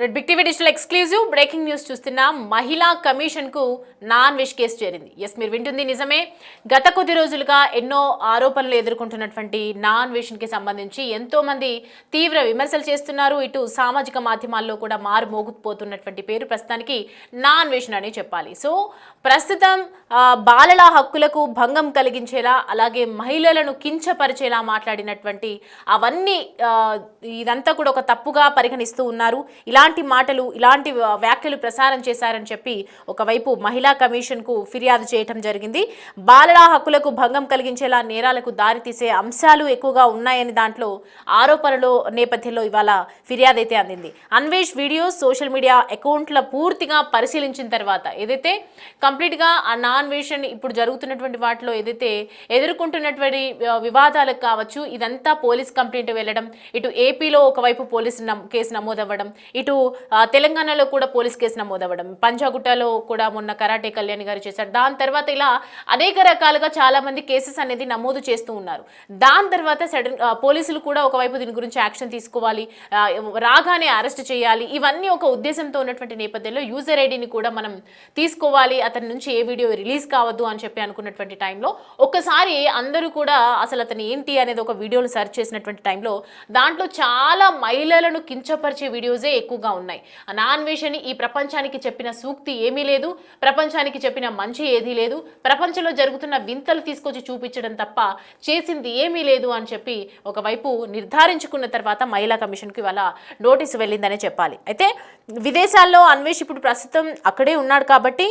Red big TV digital exclusive breaking news చూస్తున్నాం. మహిళా commission కు నాన్ విష్ కేసు చేరింది. ఎస్, మీరు వింటుంది నిజమే. గత కొద్ది రోజులుగా ఎన్నో ఆరోపణలు ఎదుర్కొంటున్నటువంటి నాన్ విషన్ కి సంబంధించి ఎంతో మంది తీవ్ర విమర్శలు చేస్తున్నారు. ఇటు సామాజిక మాధ్యమాల్లో కూడా మారు మోగుపోతున్నటువంటి పేరు ప్రస్తుతానికి నాన్ విషన్ అని చెప్పాలి. సో ప్రస్తుతం బాలల హక్కులకు భంగం కలిగించేలా, అలాగే మహిళలను కించపరిచేలా మాట్లాడినటువంటి అవన్నీ ఇదంతా కూడా ఒక తప్పుగా పరిగణిస్తూ ఉన్నారు. ఇలాంటి మాటలు, ఇలాంటి వ్యాఖ్యలు ప్రసారం చేశారని చెప్పి ఒకవైపు మహిళా కమిషన్కు ఫిర్యాదు చేయటం జరిగింది. బాలల హక్కులకు భంగం కలిగించేలా నేరాలకు దారితీసే అంశాలు ఎక్కువగా ఉన్నాయని దాంట్లో ఆరోపణలు నేపథ్యంలో ఇవాళ ఫిర్యాదు అయితే అందింది. అన్వేష్ వీడియోస్ సోషల్ మీడియా అకౌంట్ల పూర్తిగా పరిశీలించిన తర్వాత ఏదైతే కంప్లీట్గా ఆ నాన్ వేషన్ ఇప్పుడు జరుగుతున్నటువంటి వాటిలో ఏదైతే ఎదుర్కొంటున్నటువంటి వివాదాలకు కావచ్చు, ఇదంతా పోలీస్ కంప్లైంట్ వెళ్ళడం, ఇటు ఏపీలో ఒకవైపు పోలీసు కేసు నమోదవ్వడం, ఇటు తెలంగాణలో కూడా పోలీస్ కేసు నమోదవ్వడం, పంజాగుట్టలో కూడా మొన్న కరాటే కళ్యాణ్ గారు చేశారు. దాని తర్వాత ఇలా అనేక రకాలుగా చాలా మంది కేసెస్ అనేది నమోదు చేస్తూ ఉన్నారు. దాని తర్వాత సడన్ పోలీసులు కూడా ఒకవైపు దీని గురించి యాక్షన్ తీసుకోవాలి, రాగానే అరెస్ట్ చేయాలి, ఇవన్నీ ఒక ఉద్దేశంతో ఉన్నటువంటి నేపథ్యంలో యూజర్ ఐడిని కూడా మనం తీసుకోవాలి, అతని నుంచి ఏ వీడియో రిలీజ్ కావద్దు అని చెప్పి అనుకున్నటువంటి టైంలో ఒక్కసారి అందరూ కూడా అసలు అతను ఏంటి అనేది ఒక వీడియోలు సెర్చ్ చేసినటువంటి టైంలో దాంట్లో చాలా మహిళలను కించపరిచే వీడియోసే ఎక్కువగా ఉన్నాయి. నాన్ వేషన్ ఈ ప్రపంచానికి చెప్పిన సూక్తి ఏమీ లేదు, ప్రపంచానికి చెప్పిన మంచి ఏదీ లేదు, ప్రపంచంలో జరుగుతున్న వింతలు తీసుకొచ్చి చూపించడం తప్ప చేసింది ఏమీ లేదు అని చెప్పి ఒకవైపు నిర్ధారించుకున్న తర్వాత మహిళా కమిషన్కి ఇవాళ నోటీసు వెళ్ళిందనే చెప్పాలి. అయితే విదేశాల్లో అన్వేష్ ఇప్పుడు ప్రస్తుతం అక్కడే ఉన్నాడు కాబట్టి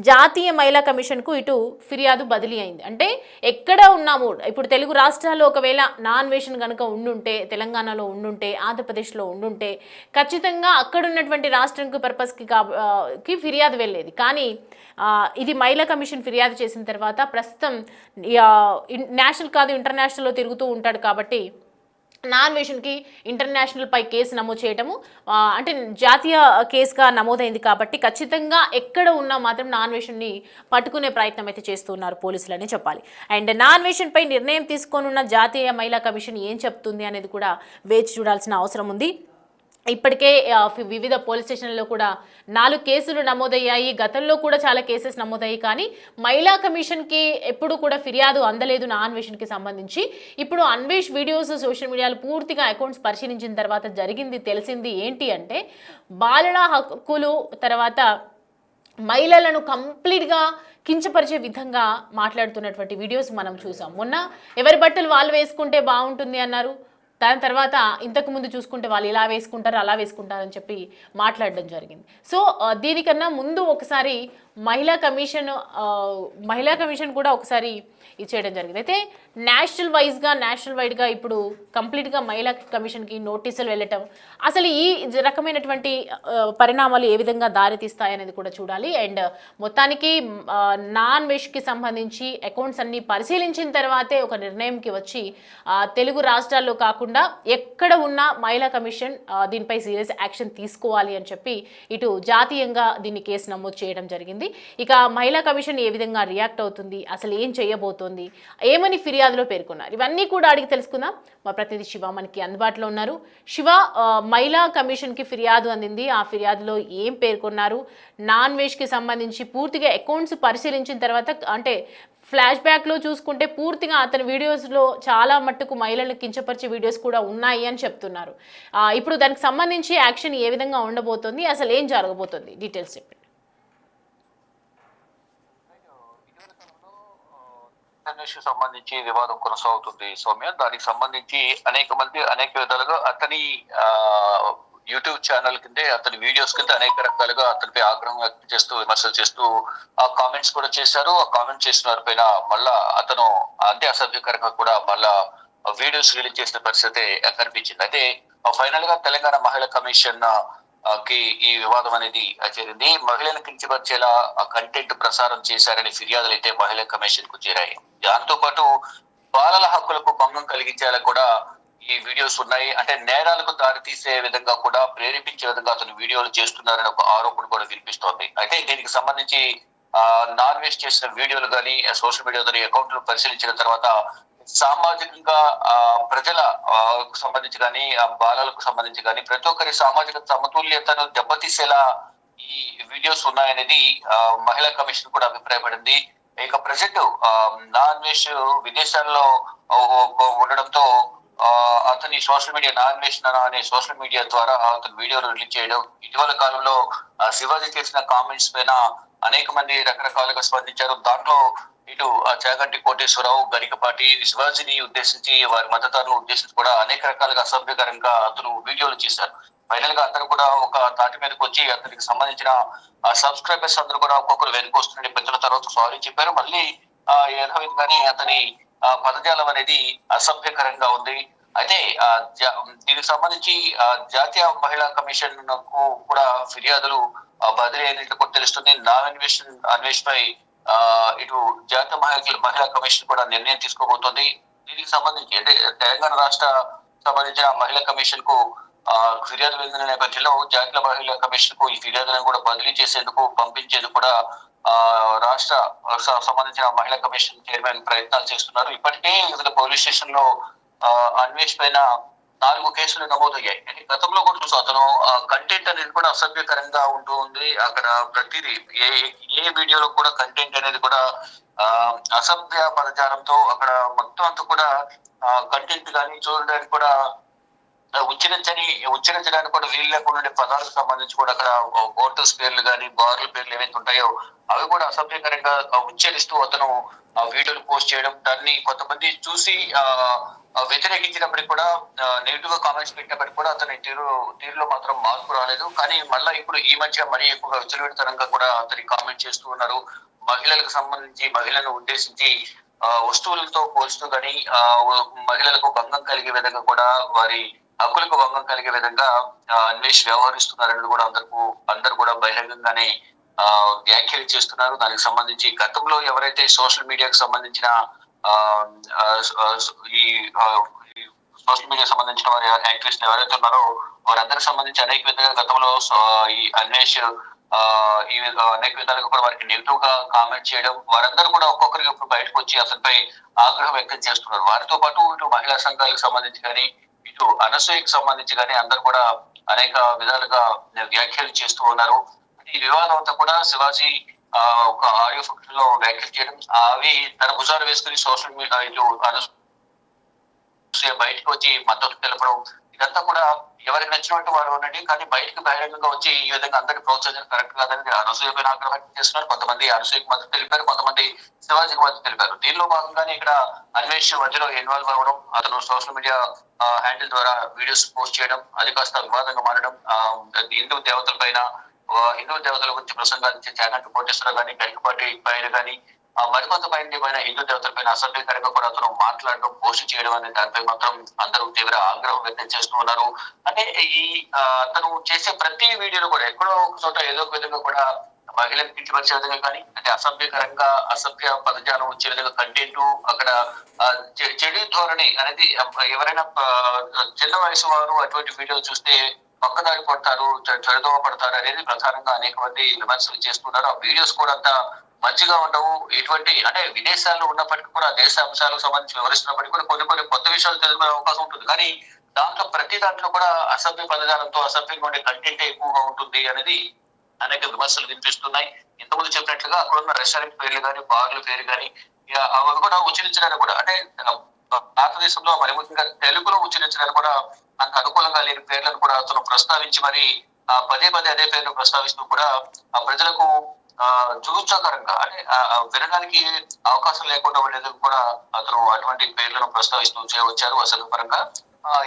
జాతీయ మహిళా కమిషన్కు ఇటు ఫిర్యాదు బదిలీ అయింది. అంటే ఎక్కడ ఉన్నాము ఇప్పుడు తెలుగు రాష్ట్రాల్లో ఒకవేళ నాన్ వేషన్ కనుక ఉండుంటే, తెలంగాణలో ఉండుంటే, ఆంధ్రప్రదేశ్లో ఉండుంటే ఖచ్చితంగా అక్కడ ఉన్నటువంటి రాష్ట్రంకి పర్పస్కి ఫిర్యాదు వెళ్ళేది. కానీ ఇది మహిళా కమిషన్ ఫిర్యాదు చేసిన తర్వాత ప్రస్తుతం నేషనల్ కాదు ఇంటర్నేషనల్లో తిరుగుతూ ఉంటాడు కాబట్టి నాన్ వేషన్కి ఇంటర్నేషనల్ పై కేసు నమోదు చేయటము అంటే జాతీయ కేసుగా నమోదైంది కాబట్టి ఖచ్చితంగా ఎక్కడ ఉన్నా మాత్రం నాన్ వేషన్ని పట్టుకునే ప్రయత్నం అయితే చేస్తున్నారు పోలీసులని చెప్పాలి. అండ్ నాన్ వేషన్ పై నిర్ణయం తీసుకోనున్న జాతీయ మహిళా కమిషన్ ఏం చెప్తుంది అనేది కూడా వేచి చూడాల్సిన అవసరం ఉంది. ఇప్పటికే వివిధ పోలీస్ స్టేషన్లలో కూడా 4 కేసులు నమోదయ్యాయి. గతంలో కూడా చాలా కేసెస్ నమోదయ్యాయి. కానీ మహిళా కమిషన్కి ఎప్పుడు కూడా ఫిర్యాదు అందలేదు నాన్ వేషన్కి సంబంధించి. ఇప్పుడు అన్వేష్ వీడియోస్ సోషల్ మీడియాలో పూర్తిగా అకౌంట్స్ పరిశీలించిన తర్వాత తెలిసింది ఏంటి అంటే బాలల హక్కులు తర్వాత మహిళలను కంప్లీట్గా కించపరిచే విధంగా మాట్లాడుతున్నటువంటి వీడియోస్ మనం చూసాం. మొన్న ఎవరి బట్టలు వాళ్ళు వేసుకుంటే బాగుంటుంది అన్నారు. దాని తర్వాత ఇంతకు ముందు చూసుకుంటే వాళ్ళు ఇలా వేసుకుంటారు, అలా వేసుకుంటారు అని చెప్పి మాట్లాడడం జరిగింది. సో దీనికన్నా ముందు ఒకసారి మహిళా కమిషన్ కూడా ఒకసారి ఇచ్చేయడం జరిగింది. అయితే నేషనల్ వైడ్గా ఇప్పుడు కంప్లీట్గా మహిళా కమిషన్కి నోటీసులు వెళ్ళటం, అసలు ఈ రకమైనటువంటి పరిణామాలు ఏ విధంగా దారితీస్తాయనేది కూడా చూడాలి. అండ్ మొత్తానికి నాన్ వేష్కి సంబంధించి అకౌంట్స్ అన్ని పరిశీలించిన తర్వాతే ఒక నిర్ణయంకి వచ్చి తెలుగు రాష్ట్రాల్లో కాకుండా ఎక్కడ ఉన్న మహిళా కమిషన్ దీనిపై సీరియస్ యాక్షన్ తీసుకోవాలి అని చెప్పి ఇటు జాతీయంగా దీన్ని కేసు నమోదు చేయడం జరిగింది. ఇక మహిళా కమిషన్ ఏ విధంగా రియాక్ట్ అవుతుంది, అసలు ఏం చేయబోతోంది, ఏమని ఫిర్యాదులో పేర్కొన్నారు, ఇవన్నీ కూడా అడిగి తెలుసుకుందాం. మా ప్రతినిధి శివ మనకి అందుబాటులో ఉన్నారు. శివ, మహిళా కమిషన్కి ఫిర్యాదు అందింది, ఆ ఫిర్యాదులో ఏం పేర్కొన్నారు, నాన్ వేష్కి సంబంధించి పూర్తిగా అకౌంట్స్ పరిశీలించిన తర్వాత అంటే ఫ్లాష్ బ్యాక్లో చూసుకుంటే పూర్తిగా అతని వీడియోస్లో చాలా మట్టుకు మహిళలను కించపరిచే వీడియోస్ కూడా ఉన్నాయి అని చెప్తున్నారు. ఇప్పుడు దానికి సంబంధించి యాక్షన్ ఏ విధంగా ఉండబోతోంది, అసలు ఏం జరగబోతోంది, డీటెయిల్స్ చెప్పండి. సంబంధించి వివాదం కొనసాగుతుంది సౌమ్య. దానికి సంబంధించి అనేక మంది అనేక విధాలుగా అతని యూట్యూబ్ ఛానల్ కింద అతని వీడియోస్ కింద అనేక రకాలుగా అతనిపై ఆగ్రహం వ్యక్తం చేస్తూ విమర్శలు చేస్తూ ఆ కామెంట్స్ కూడా చేశారు. ఆ కామెంట్ చేసిన వారి పైన మళ్ళా అతను అంతే అసభ్యకరంగా కూడా మళ్ళా వీడియోస్ రిలీజ్ చేసిన పరిస్థితి కనిపించింది. అయితే ఫైనల్ గా తెలంగాణ మహిళా కమిషన్ కి ఈ వివాదం అనేది చేరింది. మహిళలను కించపరిచేలా కంటెంట్ ప్రసారం చేశారని ఫిర్యాదులు అయితే మహిళా కమిషన్ కు చేరాయి. దాంతో పాటు బాలల హక్కులకు భంగం కలిగించేలా కూడా ఈ వీడియోస్ ఉన్నాయి. అంటే నేరాలకు దారితీసే విధంగా కూడా ప్రేరేపించే విధంగా అతను వీడియోలు చేస్తున్నారని ఒక ఆరోపణ కూడా వినిపిస్తోంది. అయితే దీనికి సంబంధించి నాన్ వేస్ట్ చేసిన వీడియోలు కానీ సోషల్ మీడియా కానీ అకౌంట్లు పరిశీలించిన తర్వాత సామాజికంగా ప్రజల కు సంబంధించి కానీ బాలలకు సంబంధించి కానీ ప్రతి ఒక్కరి సామాజిక సమతుల్యతను దెబ్బతీసేలా ఈ వీడియోస్ ఉన్నాయనేది మహిళా కమిషన్ కూడా అభిప్రాయపడింది. ఇక ప్రజెంట్ నాన్ వెజ్ విదేశాల్లో ఉండడంతో అతని సోషల్ మీడియా నాన్వేషణ అనే సోషల్ మీడియా ద్వారా అతను వీడియోలు రిలీజ్ చేయడం, ఇటీవల కాలంలో శివాజీ చేసిన కామెంట్స్ పైన అనేక మంది రకరకాలుగా స్పందించారు. దాంట్లో ఇటు చాగంటి కోటేశ్వరరావు, గరికపాటి శివాజీని ఉద్దేశించి వారి మద్దతులను ఉద్దేశించి కూడా అనేక రకాలుగా అసభ్యకరంగా అతను వీడియోలు చేశారు. ఫైనల్ గా అందరూ కూడా ఒక తాటి మీదకి వచ్చి అతనికి సంబంధించిన సబ్స్క్రైబర్స్ అందరూ కూడా ఒక్కొక్కరు వెనుకొస్తుండే పెద్దల తర్వాత సారీ చెప్పారు. మళ్ళీ యథావిధిగానే అతని పదజాలం అనేది అసభ్యకరంగా ఉంది. అయితే దీనికి సంబంధించి జాతీయ మహిళా కమిషన్ కు కూడా ఫిర్యాదులు బదిలీ అయినట్లు కూడా తెలుస్తుంది. అన్వేష్ పై ఇటు జాతీయ మహిళా కమిషన్ కూడా నిర్ణయం తీసుకోబోతోంది. దీనికి సంబంధించి అంటే తెలంగాణ రాష్ట్ర సంబంధించిన మహిళా కమిషన్ కు ఫిర్యాదు వెళ్తున్న నేపథ్యంలో జాతీయ మహిళా కమిషన్ కు ఈ ఫిర్యాదులను కూడా బదిలీ చేసేందుకు పంపించేందుకు కూడా రాష్ట్ర సంబంధించిన మహిళా కమిషన్ చైర్మన్ ప్రయత్నాలు చేస్తున్నారు. ఇప్పటికే వివిధ పోలీస్ స్టేషన్ లో అన్వేష్ పైన 4 కేసులు నమోదయ్యాయి. అంటే గతంలో కూడా చూసాం అతను కంటెంట్ అనేది కూడా అసభ్యకరంగా ఉంటూ ఉంది. అక్కడ ప్రతిదీ ఏ వీడియోలో కూడా కంటెంట్ అనేది కూడా అసభ్య పదజాలంతో అక్కడ మొత్తం అంతా కూడా కంటెంట్ కానీ చూడడానికి కూడా ఉచ్చరించడానికి కూడా వీలు లేకుండా ఉండే పదాలకు సంబంధించి కూడా అక్కడ హోటల్స్ పేర్లు కానీ బార్ల పేర్లు ఏవైతే ఉంటాయో అవి కూడా అసభ్యకరంగా ఉచ్చరిస్తూ అతను వీడియోలు పోస్ట్ చేయడం, దాన్ని కొంతమంది చూసి వ్యతిరేకించినప్పటికీ కూడా నెగిటివ్ గా కామెంట్స్ పెట్టినప్పటికీ కూడా అతని తీరులో మాత్రం మార్పు రాలేదు. కానీ మళ్ళీ ఇప్పుడు ఈ మధ్య మరీ ఎక్కువగా విచ్చలవిడితనంగా కూడా అతని కామెంట్ చేస్తూ ఉన్నారు. మహిళలకు సంబంధించి మహిళలను ఉద్దేశించి వస్తువులతో పోల్చుతూ కానీ మహిళలకు భంగం కలిగే విధంగా కూడా వారి హక్కులకు భంగం కలిగే విధంగా అన్వేష్ వ్యవహరిస్తున్నారని కూడా అందరూ కూడా బహిరంగంగానే వ్యాఖ్యలు చేస్తున్నారు. దానికి సంబంధించి గతంలో ఎవరైతే సోషల్ మీడియాకు సంబంధించిన ఈ సోషల్ మీడియా సంబంధించిన వారి యాక్టివిస్ట్ ఎవరైతే ఉన్నారో వారందరికి సంబంధించి అనేక విధంగా గతంలో ఈ అన్వేష్ ఈ అనేక విధాలుగా కూడా వారికి నెగిటివ్ గా కామెంట్ చేయడం, వారందరూ కూడా ఒక్కొక్కరికి ఇప్పుడు బయటకు వచ్చి అతనిపై ఆగ్రహం వ్యక్తం చేస్తున్నారు. వారితో పాటు ఇటు మహిళా సంఘాలకు సంబంధించి కానీ ఇటు అనసూయకు సంబంధించి కానీ అందరూ కూడా అనేక విధాలుగా వ్యాఖ్యలు చేస్తూ ఉన్నారు. ఈ వివాదం అంతా కూడా శివాజీ ఒక ఆడియో ఫంక్షన్ లో వ్యాఖ్యలు చేయడం, అవి తన భుజాలు వేసుకుని సోషల్ మీడియా ఇటు అనసూయ బయటకు వచ్చి మద్దతు తెలపడం, ఇదంతా కూడా ఎవరికి నచ్చినట్టు వారు ఉండండి, కానీ బయటకు బహిరంగంగా వచ్చి ఈ విధంగా అందరికి ప్రోత్సహించడం కరెక్ట్ కాదని అనసూయ పైన ఆగ్రహం వ్యక్తం చేస్తున్నారు. కొంతమంది అనసూయకు మద్దతు తెలిపారు, కొంతమంది శివాజీకి మద్దతు తెలిపారు. దీనిలో భాగంగానే ఇక్కడ అన్వేష్ మధ్యలో ఇన్వాల్వ్ అవ్వడం, అతను సోషల్ మీడియా హ్యాండిల్ ద్వారా వీడియోస్ పోస్ట్ చేయడం, అది కాస్త వివాదంగా మారడం, హిందూ దేవతల పైన హిందూ దేవతల గురించి ప్రసంగాలు చాగంటి కోటేశ్వరరావు కానీ గరికపాటి పైన కానీ మరికొంత పైన హిందూ దేవతల పైన అసభ్యకరంగా కూడా అతను మాట్లాడడం, పోస్ట్ చేయడం అనే దానిపై మాత్రం అందరూ తీవ్ర ఆగ్రహం వ్యక్తం చేస్తూ ఉన్నారు. అంటే ఈ అతను చేసే ప్రతి వీడియోలో కూడా ఎక్కడో ఒక చోట ఏదో ఒక విధంగా కూడా మహిళలకు కించపరిచే విధంగా కానీ అంటే అసభ్యకరంగా అసభ్య పదజాలం వచ్చే విధంగా కంటెంట్, అక్కడ చెడు ధోరణి అనేది ఎవరైనా చిన్న వయసు వారు అటువంటి వీడియోలు చూస్తే పక్కదారి పడతారు, చెడుదోవ పడతారు అనేది ప్రధానంగా అనేక మంది విమర్శలు చేస్తున్నారు. ఆ వీడియోస్ కూడా అంత మంచిగా ఉండవు. ఎటువంటి అంటే విదేశాల్లో ఉన్నప్పటికీ కూడా దేశ అంశాలకు సంబంధించి వివరిస్తున్నప్పటికీ కూడా కొన్ని కొత్త విషయాలు తెలుసుకునే అవకాశం ఉంటుంది. కానీ దాంట్లో ప్రతి దాంట్లో కూడా అసభ్య పదజాలంతో అసభ్యంగా ఉండే కంటెంట్ ఎక్కువగా ఉంటుంది అనేది అనేక విమర్శలు వినిపిస్తున్నాయి. ఇంతకుముందు చెప్పినట్లుగా అక్కడ ఉన్న రెస్టారెంట్ పేర్లు కానీ బార్ల పేరు కానీ అవి కూడా ఉచ్చరించడానికి కూడా అంటే భారతదేశంలో మరి ముఖ్యంగా తెలుగులో ఉచ్చరించడానికి కూడా అంత అనుకూలంగా లేని పేర్లను కూడా అతను ప్రస్తావించి మరి పదే అదే పేర్లు ప్రస్తావిస్తూ కూడా ఆ ప్రజలకు జుగుప్సాకరంగా అంటే వినడానికి అవకాశం లేకుండా ఉండేందుకు కూడా అతను అటువంటి పేర్లను ప్రస్తావిస్తూ వచ్చారు అసభ్యపరంగా.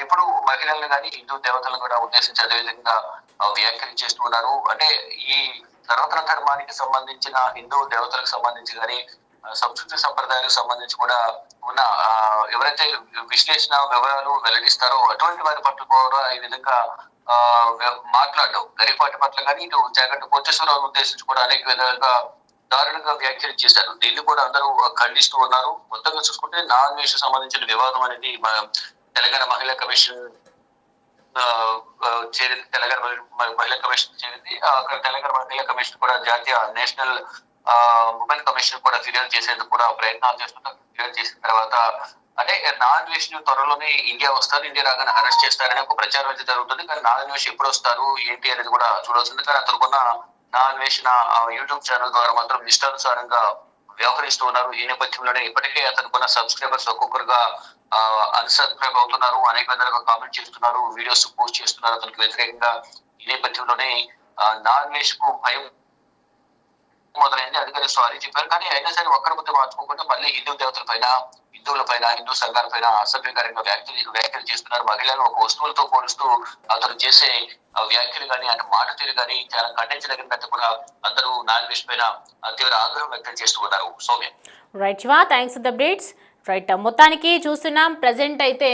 ఇప్పుడు మహిళలను కానీ హిందూ దేవతలను కూడా ఉద్దేశించి అదే విధంగా వ్యాఖ్యలు చేస్తూ ఉన్నారు. అంటే ఈ సనాతన ధర్మానికి సంబంధించిన హిందూ దేవతలకు సంబంధించి కానీ సంస్కృతి సంప్రదాయాలకు సంబంధించి కూడా ఉన్న ఎవరైతే విశ్లేషణ వివరాలు వెల్లడిస్తారో అటువంటి వారి పట్ల కూడా ఈ విధంగా మాట్లాడడం, గరిపాటి పట్ల కానీ ఇటు చాగంటి కోటేశ్వరరావు ఉద్దేశించి కూడా అనేక విధాలుగా దారుణంగా వ్యాఖ్యలు చేశారు. దీన్ని కూడా అందరూ ఖండిస్తూ ఉన్నారు. మొత్తంగా చూసుకుంటే నాన్ వెజ్ సంబంధించిన వివాదం అనేది తెలంగాణ మహిళా కమిషన్ చేరింది. తెలంగాణ మహిళా కమిషన్ చేరింది. అక్కడ తెలంగాణ మహిళా కమిషన్ కూడా జాతీయ నేషనల్ ఉమెన్ కమిషన్ కూడా ఫిర్యాదు చేసేందుకు కూడా ప్రయత్నాలు చేస్తున్నారు. ఫిర్యాదు చేసిన తర్వాత అంటే నాగన్వేష్ త్వరలోనే ఇండియా వస్తారు, ఇండియా రాగానే అరెస్ట్ చేస్తారని ఒక ప్రచారం అయితే జరుగుతుంది. కానీ నాగన్వేష్ ఎప్పుడు వస్తారు ఏంటి అనేది కూడా చూడాల్సింది. కానీ అతనుకున్న నాగన్వేష్ యూట్యూబ్ ఛానల్ ద్వారా మాత్రం ఇష్టానుసారంగా వ్యవహరిస్తూ ఉన్నారు. ఈ నేపథ్యంలోనే ఇప్పటికే అతనుకున్న సబ్స్క్రైబర్స్ ఒక్కొక్కరుగా అన్సబ్స్క్రైబ్ అవుతున్నారు, అనేక విధాలుగా కామెంట్ చేస్తున్నారు, వీడియోస్ పోస్ట్ చేస్తున్నారు అతనికి వ్యతిరేకంగా. ఈ నేపథ్యంలోనే నాగన్వేష్ కు భయం మొదలైంది. అందుకని సారీ చెప్పారు. కానీ అయినా సరే ఒక్కరి ముద్ద మార్చుకోకుండా మళ్ళీ హిందూ దేవతల పైన, హిందువుల పైన, హిందూ సంఘాల పైన అసభ్యకరంగా వ్యాఖ్యలు చేస్తున్నారు. మహిళలను ఒక వస్తువులతో పోలుస్తూ అతను చేసే వ్యాఖ్యలు కానీ అంటే మాట తీరు కానీ చాలా ఖండించదగినట్టు కూడా అందరూ నాగన్వేష్ పైన తీవ్ర ఆగ్రహం వ్యక్తం చేస్తూ ఉన్నారు. Soumya. Right Shiva, thanks for the updates. Right, మొత్తానికి చూస్తున్నాం ప్రజెంట్ అయితే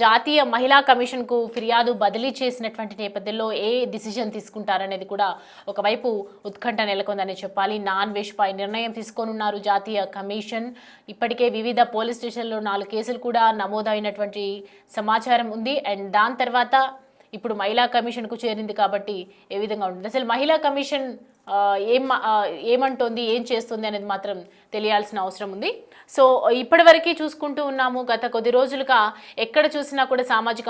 జాతీయ మహిళా కమిషన్కు ఫిర్యాదు బదిలీ చేసినటువంటి నేపథ్యంలో ఏ డిసిజన్ తీసుకుంటారనేది కూడా ఒకవైపు ఉత్కంఠ నెలకొందని చెప్పాలి. నాగన్వేష్ పై నిర్ణయం తీసుకోనున్నారు జాతీయ కమిషన్. ఇప్పటికే వివిధ పోలీస్ స్టేషన్లో 4 కేసులు కూడా నమోదైనటువంటి సమాచారం ఉంది. అండ్ దాని తర్వాత ఇప్పుడు మహిళా కమిషన్కు చేరింది కాబట్టి ఏ విధంగా ఉంటుంది, అసలు మహిళా కమిషన్ ఏమంటోంది, ఏం చేస్తుంది అనేది మాత్రం తెలియాల్సిన అవసరం ఉంది. సో ఇప్పటివరకు చూసుకుంటూ ఉన్నాము, గత కొద్ది రోజులుగా ఎక్కడ చూసినా కూడా సామాజిక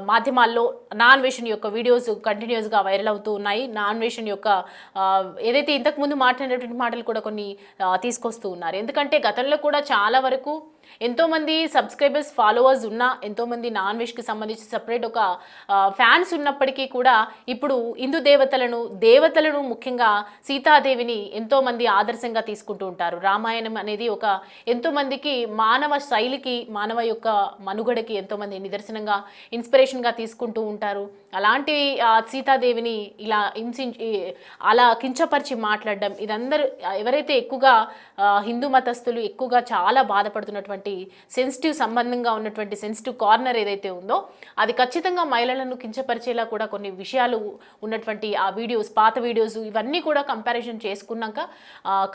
మాధ్యమాల్లో నాగన్వేష్ యొక్క వీడియోస్ కంటిన్యూస్గా వైరల్ అవుతూ ఉన్నాయి. నాగన్వేష్ యొక్క ఏదైతే ఇంతకుముందు మాట్లాడినటువంటి మాటలు కూడా కొన్ని తీసుకొస్తూ ఉన్నారు. ఎందుకంటే గతంలో కూడా చాలా వరకు ఎంతోమంది సబ్స్క్రైబర్స్, ఫాలోవర్స్ ఉన్నా, ఎంతోమంది నాగన్వేష్కి సంబంధించి సపరేట్ ఒక ఫ్యాన్స్ ఉన్నప్పటికీ కూడా ఇప్పుడు హిందూ దేవతలను ముఖ్యంగా సీతాదేవిని ఎంతోమంది ఆదర్శంగా తీసుకుంటూ ఉంటారు. రామాయణం అనేది ఒక ఎంతోమందికి మానవ శైలికి, మానవ యొక్క మనుగడకి ఎంతోమంది నిదర్శనంగా, ఇన్స్పిరేషన్గా తీసుకుంటూ ఉంటారు. అలాంటి సీతాదేవిని ఇలా అలా కించపరిచి మాట్లాడడం, ఇదందరూ ఎవరైతే ఎక్కువగా హిందూ మతస్థులు ఎక్కువగా చాలా బాధపడుతున్నటువంటి సెన్సిటివ్ సంబంధంగా ఉన్నటువంటి సెన్సిటివ్ కార్నర్ ఏదైతే ఉందో అది ఖచ్చితంగా మహిళలను కించపరిచేలా కూడా కొన్ని విషయాలు ఉన్నటువంటి ఆ వీడియోస్, పాత వీడియోస్ ఇవన్నీ కూడా కంపారిజన్ చేసుకున్నాక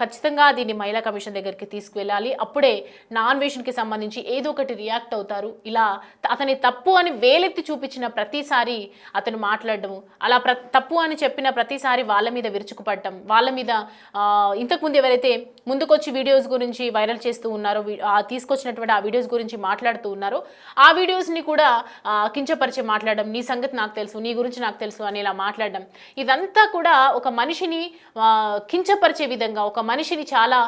ఖచ్చితంగా దీన్ని మహిళా కమిషన్ దగ్గరికి తీసుకువెళ్ళాలి. అప్పుడే నాగన్వేష్కి సంబంధించి ఏదో ఒకటి రియాక్ట్ అవుతారు. ఇలా అతని తప్పు అని వేలెత్తి చూపించిన ప్రతిసారి అతను మాట్లాడడం, అలా తప్పు అని చెప్పిన ప్రతిసారి వాళ్ళ మీద విరుచుకుపడటం, వాళ్ళ మీద ఇంతకుముందు ఎవరైతే ముందుకొచ్చి వీడియోస్ గురించి వైరల్ చేస్తూ ఉన్నారో, తీసుకొచ్చినటువంటి ఆ వీడియోస్ గురించి మాట్లాడుతూ ఉన్నారో ఆ వీడియోస్ని కూడా కించపరిచి మాట్లాడడం, నీ సంగతి నాకు తెలుసు, నీ గురించి నాకు తెలుసు అని ఇలా మాట్లాడడం, ఇదంతా కూడా ఒక మనిషిని కించపరిచే విధంగా, ఒక మనిషిని చాలా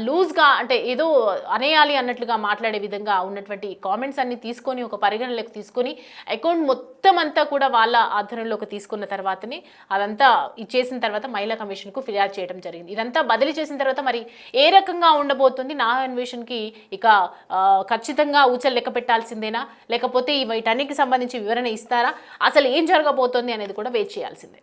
లూజ్గా అంటే ఏదో అనేయాలి అన్నట్లుగా మాట్లాడే విధంగా ఉన్నటువంటి కామెంట్స్ అన్ని తీసుకొని ఒక పరిగణలోకి తీసుకొని అకౌంట్ మొత్తం అంతా కూడా వాళ్ళ ఆధ్వర్యంలోకి తీసుకున్న తర్వాతనే అదంతా ఇచ్చేసిన తర్వాత మహిళా కమిషన్కు ఫిర్యాదు చేయడం జరిగింది. ఇదంతా బదిలీ చేసిన తర్వాత మరి ఏ రకంగా ఉండబోతుంది, నాగన్వేష్కి ఇక ఖచ్చితంగా ఊచలు లెక్క పెట్టాల్సిందేనా, లేకపోతే వీటన్నిటికి సంబంధించి వివరణ ఇస్తారా, అసలు ఏం జరగబోతోంది అనేది కూడా వెయిట్ చేయాల్సిందే.